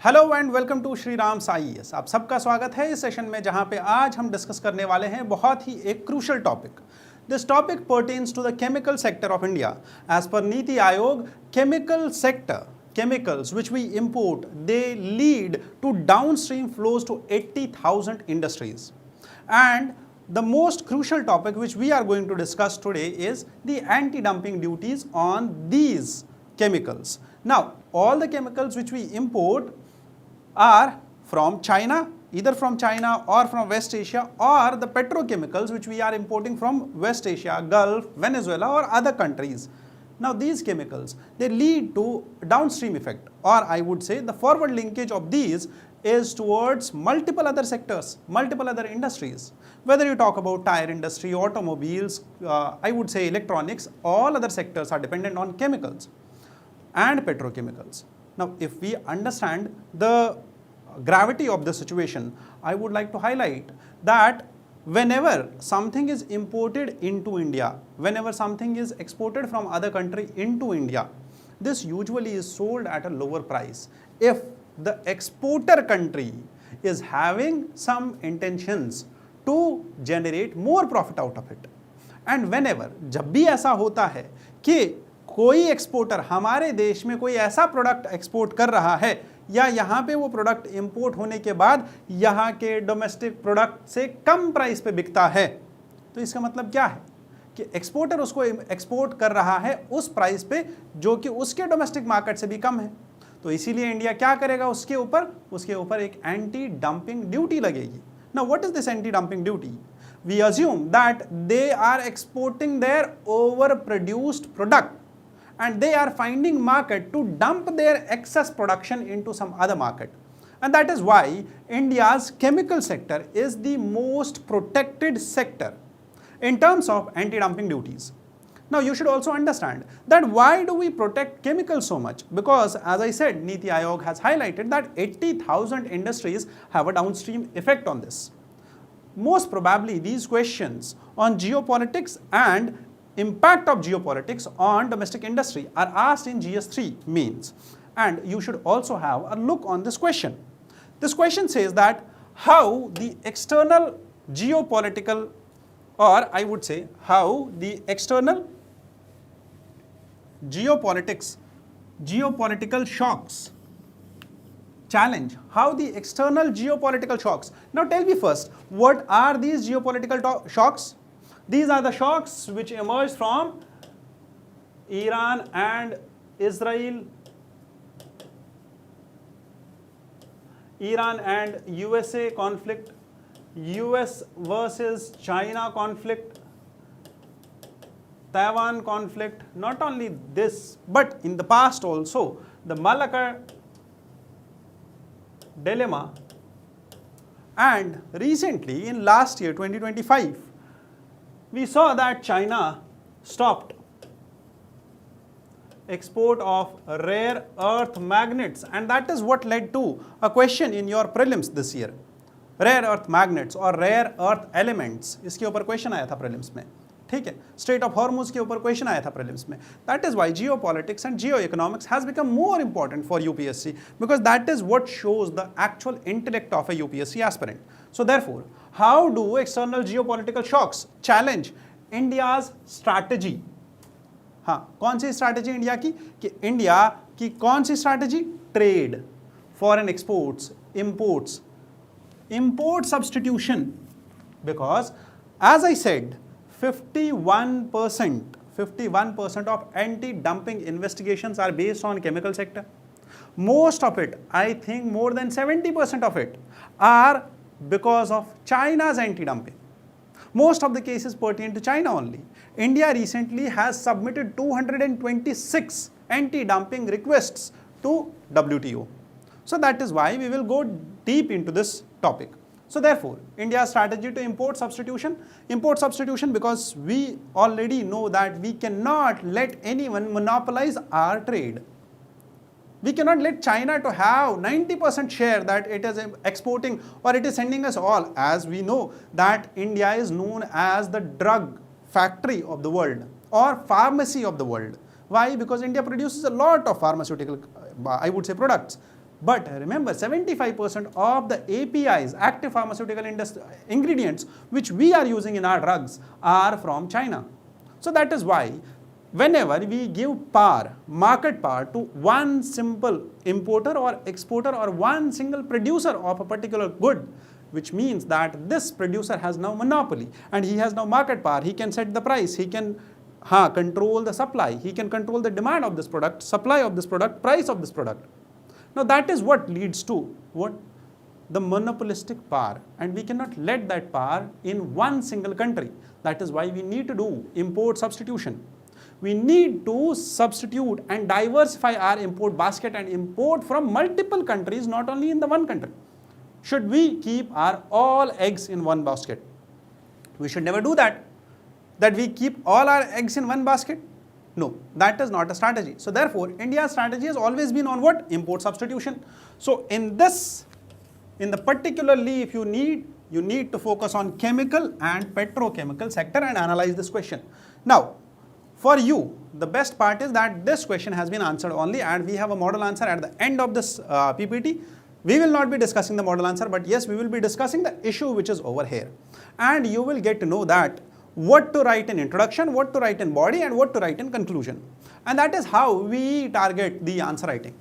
Hello and welcome to Shri Ram IAS. आप सबका स्वागत है इस सेशन में जहां पे आज हम डिस्कस करने वाले हैं बहुत ही एक crucial topic. This topic pertains to the chemical sector of India. As per NITI Aayog, chemical sector, chemicals which we import, they lead to downstream flows to 80,000 industries. And the most crucial topic which we are going to discuss today is the anti-dumping duties on these chemicals. Now, all the chemicals which we import are from China, either from China or from West Asia, or the petrochemicals which we are importing from West Asia, Gulf, Venezuela or other countries. Now these chemicals, they lead to downstream effect, or I would say the forward linkage of these is towards multiple other sectors, multiple other industries. Whether you talk about tire industry, automobiles, I would say electronics, all other sectors are dependent on chemicals and petrochemicals. Now if we understand the gravity of the situation, I would like to highlight that whenever something is imported into India, whenever something is exported from other country into India, this usually is sold at a lower price if the exporter country is having some intentions to generate more profit out of it. And whenever, जब भी ऐसा होता है कि कोई exporter हमारे देश में कोई ऐसा प्रोडक्ट एक्सपोर्ट कर रहा है या यहाँ पे वो प्रोडक्ट इंपोर्ट होने के बाद यहाँ के डोमेस्टिक प्रोडक्ट से कम प्राइस पे बिकता है, तो इसका मतलब क्या है कि एक्सपोर्टर उसको एक्सपोर्ट कर रहा है उस प्राइस पे जो कि उसके डोमेस्टिक मार्केट से भी कम है। तो इसीलिए इंडिया क्या करेगा, उसके ऊपर एक एंटी डंपिंग ड्यूटी लगेगी। Now what is this anti dumping duty? We assume that they are exporting their over produced product and they are finding market to dump their excess production into some other market. And that is why India's chemical sector is the most protected sector in terms of anti-dumping duties. Now you should also understand that why do we protect chemicals so much? Because as I said, Niti Aayog has highlighted that 80,000 industries have a downstream effect on this. Most probably these questions on geopolitics and impact of geopolitics on domestic industry are asked in GS3 mains, and you should also have a look on this question. This question says that how the external geopolitical, or I would say how the external geopolitical shocks challenge, how the external geopolitical shocks. Now tell me first, what are these geopolitical shocks? These are the shocks which emerged from Iran and Israel, Iran and USA conflict, US versus China conflict, Taiwan conflict. Not only this, but in the past also, the Malacca dilemma, and recently in last year 2025, we saw that China stopped export of rare earth magnets, and that is what led to a question in your prelims this year. Rare earth magnets or rare earth elements, इसके ऊपर question आया था prelims में, ठीक है। Straight of Hormuz के ऊपर question आया था prelims में। That is why geopolitics and geoeconomics has become more important for UPSC, because that is what shows the actual intellect of a UPSC aspirant. So therefore, how do external geopolitical shocks challenge India's strategy? हाँ, कौन सी strategy India की? कि India की कौन सी strategy? Trade, foreign exports, imports, import substitution, because as I said, 51% of anti-dumping investigations are based on chemical sector. Most of it, I think more than 70% of it are because of China's anti-dumping. Most of the cases pertain to China only. India recently has submitted 226 anti-dumping requests to WTO. So that is why we will go deep into this topic. So therefore, India's strategy to import substitution because we already know that we cannot let anyone monopolize our trade. We cannot let China to have 90% share that it is exporting or it is sending us all, as we know that India is known as the drug factory of the world or pharmacy of the world. Why? Because India produces a lot of pharmaceutical, I would say, products. But remember, 75% of the APIs, active pharmaceutical ingredients, which we are using in our drugs are from China. So that is why whenever we give power, market power to one simple importer or exporter or one single producer of a particular good, which means that this producer has now monopoly and he has now market power, he can set the price, he can control the supply, he can control the demand of this product, supply of this product, price of this product. Now that is what leads to what? The monopolistic power, and we cannot let that power in one single country. That is why we need to do import substitution. We need to substitute and diversify our import basket and import from multiple countries, not only in the one country. Should we keep our all eggs in one basket? We should never do that. That we keep all our eggs in one basket? No, that is not a strategy. So therefore, India's strategy has always been on what? Import substitution. So in the particularly, if you need to focus on chemical and petrochemical sector and analyze this question. Now, for you, the best part is that this question has been answered only, and we have a model answer at the end of this PPT. We will not be discussing the model answer, but yes, we will be discussing the issue which is over here. And you will get to know that what to write in introduction, what to write in body, and what to write in conclusion. And that is how we target the answer writing.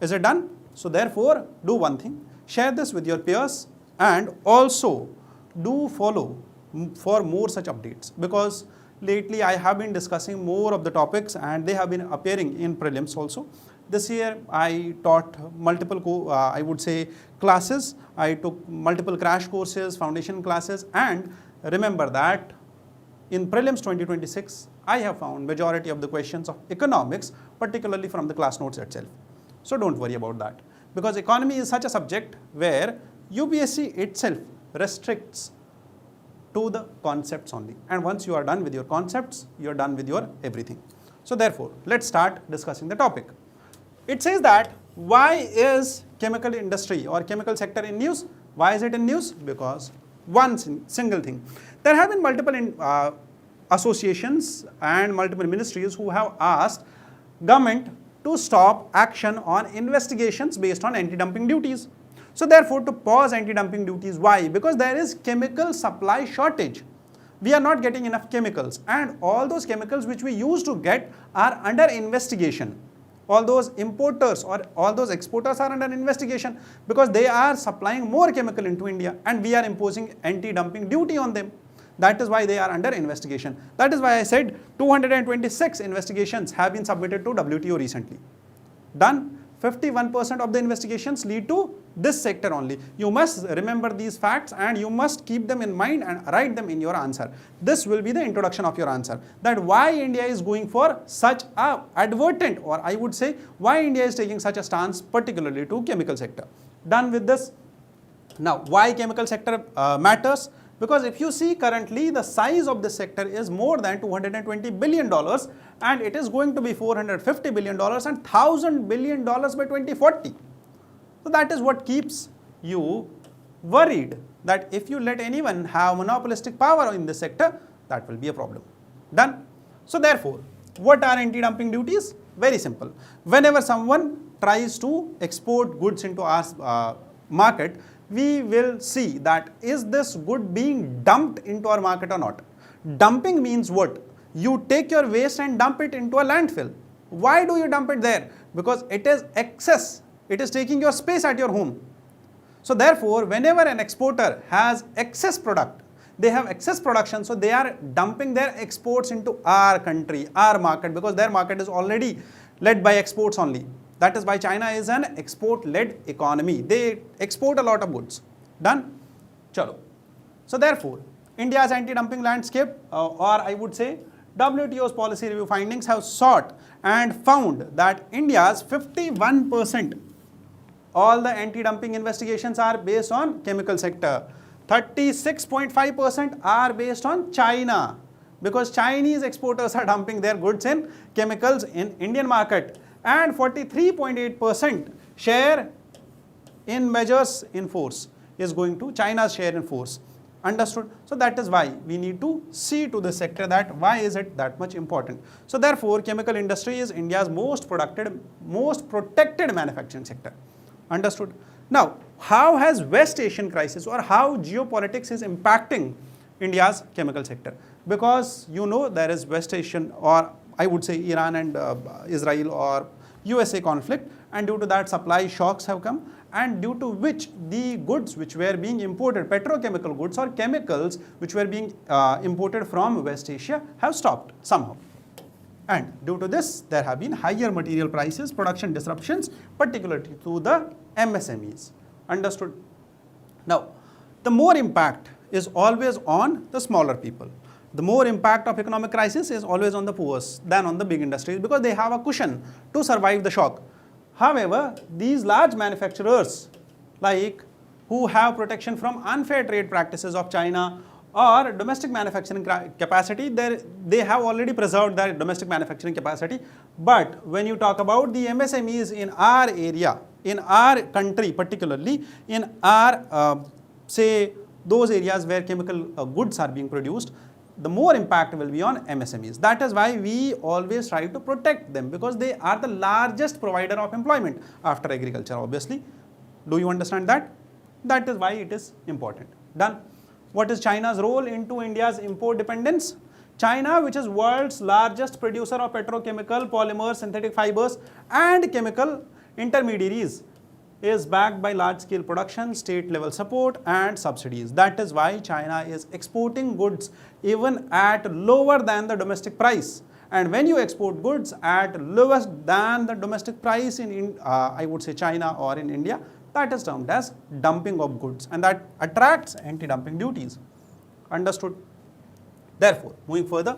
Is it done? So therefore, do one thing, share this with your peers, and also do follow for more such updates, because lately I have been discussing more of the topics and they have been appearing in prelims also. This year I taught multiple classes. I took multiple crash courses, foundation classes, and remember that in prelims 2026 I have found majority of the questions of economics, particularly from the class notes itself. So don't worry about that, because economy is such a subject where UPSC itself restricts to the concepts only, and once you are done with your concepts, you are done with your everything. So therefore, let's start discussing the topic. It says that why is chemical industry or chemical sector in news? Why is it in news? Because one single thing. There have been multiple associations and multiple ministries who have asked government to stop action on investigations based on anti-dumping duties. So therefore, to pause anti-dumping duties. Why? Because there is chemical supply shortage. We are not getting enough chemicals, and all those chemicals which we used to get are under investigation. All those importers or all those exporters are under investigation because they are supplying more chemical into India and we are imposing anti-dumping duty on them. That is why they are under investigation. That is why I said 226 investigations have been submitted to WTO recently. Done. 51% of the investigations lead to this sector only. You must remember these facts and you must keep them in mind and write them in your answer. This will be the introduction of your answer. That why India is going for such a advertent, or I would say why India is taking such a stance particularly to chemical sector. Done with this. Now why chemical sector matters? Because if you see currently the size of this sector is more than $220 billion and it is going to be $450 billion and $1,000 billion by 2040. So that is what keeps you worried that if you let anyone have monopolistic power in this sector, that will be a problem. Done. So therefore, what are anti-dumping duties? Very simple. Whenever someone tries to export goods into our market, we will see that is this good being dumped into our market or not. Dumping means what? You take your waste and dump it into a landfill. Why do you dump it there? Because it is excess. It is taking your space at your home. So therefore, whenever an exporter has excess product, they have excess production, so they are dumping their exports into our country, our market, because their market is already led by exports only. That is why China is an export-led economy. They export a lot of goods. Done? Chalo. So therefore, India's anti-dumping landscape, or I would say WTO's policy review findings have sought and found that India's 51%, all the anti-dumping investigations are based on chemical sector. 36.5% are based on China, because Chinese exporters are dumping their goods in chemicals in Indian market. And 43.8% share in measures in force is going to China's share in force. Understood? So that is why we need to see to the sector that why is it that much important. So therefore, chemical industry is India's most protected manufacturing sector. Understood? Now, how has West Asian crisis or how geopolitics is impacting India's chemical sector? Because you know there is West Asian, or I would say Iran and Israel or USA conflict, and due to that supply shocks have come, and due to which the goods which were being imported, petrochemical goods or chemicals which were being imported from West Asia have stopped somehow. And due to this, there have been higher material prices, production disruptions, particularly to the MSMEs. Understood? Now, the more impact is always on the smaller people. The more impact of economic crisis is always on the poorest than on the big industries because they have a cushion to survive the shock. However, these large manufacturers like who have protection from unfair trade practices of China or domestic manufacturing capacity, they have already preserved their domestic manufacturing capacity. But when you talk about the MSMEs in our area, in our country particularly, in our say those areas where chemical goods are being produced, the more impact will be on MSMEs. That is why we always try to protect them because they are the largest provider of employment after agriculture, obviously. Do you understand that? That is why it is important. Done. What is China's role into India's import dependence? China, which is world's largest producer of petrochemical, polymers, synthetic fibers and chemical intermediaries, is backed by large-scale production, state-level support and subsidies. That is why China is exporting goods even at lower than the domestic price. And when you export goods at lowest than the domestic price in I would say China or in India, that is termed as dumping of goods, and that attracts anti-dumping duties. Understood? Therefore, moving further,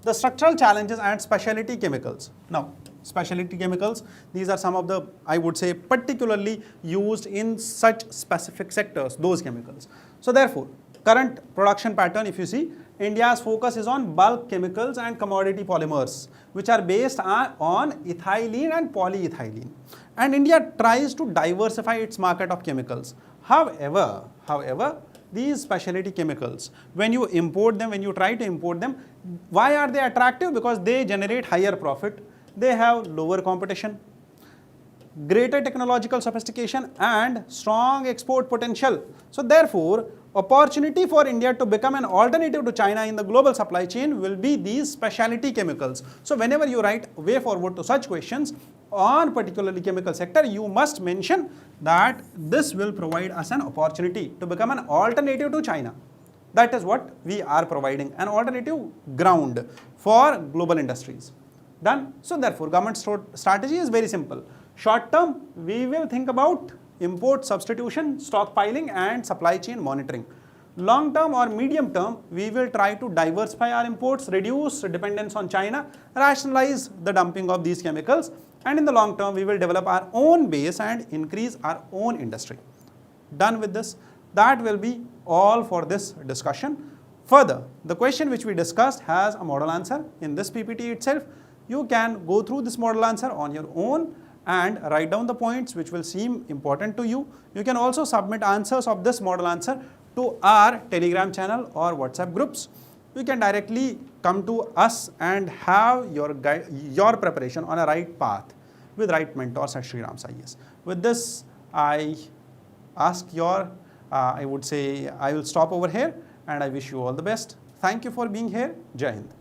the structural challenges and specialty chemicals. Now, specialty chemicals, these are some of the, I would say, particularly used in such specific sectors, those chemicals. So therefore, current production pattern, if you see, India's focus is on bulk chemicals and commodity polymers, which are based on ethylene and polyethylene. And India tries to diversify its market of chemicals. However, these specialty chemicals, when you import them, when you try to import them, why are they attractive? Because they generate higher profit, they have lower competition, greater technological sophistication and strong export potential. So therefore, opportunity for India to become an alternative to China in the global supply chain will be these specialty chemicals. So whenever you write way forward to such questions on particularly chemical sector, you must mention that this will provide us an opportunity to become an alternative to China. That is what we are providing, an alternative ground for global industries. Done. So therefore, government strategy is very simple. Short term, we will think about import substitution, stockpiling and supply chain monitoring. Long term or medium term, we will try to diversify our imports, reduce dependence on China, rationalize the dumping of these chemicals, and in the long term, we will develop our own base and increase our own industry. Done with this. That will be all for this discussion. Further, the question which we discussed has a model answer in this PPT itself. You can go through this model answer on your own and write down the points which will seem important to you. You can also submit answers of this model answer to our Telegram channel or WhatsApp groups. You can directly come to us and have your preparation on a right path with right mentors at Shriram IAS. With this, I would say I will stop over here and I wish you all the best. Thank you for being here. Jai Hind.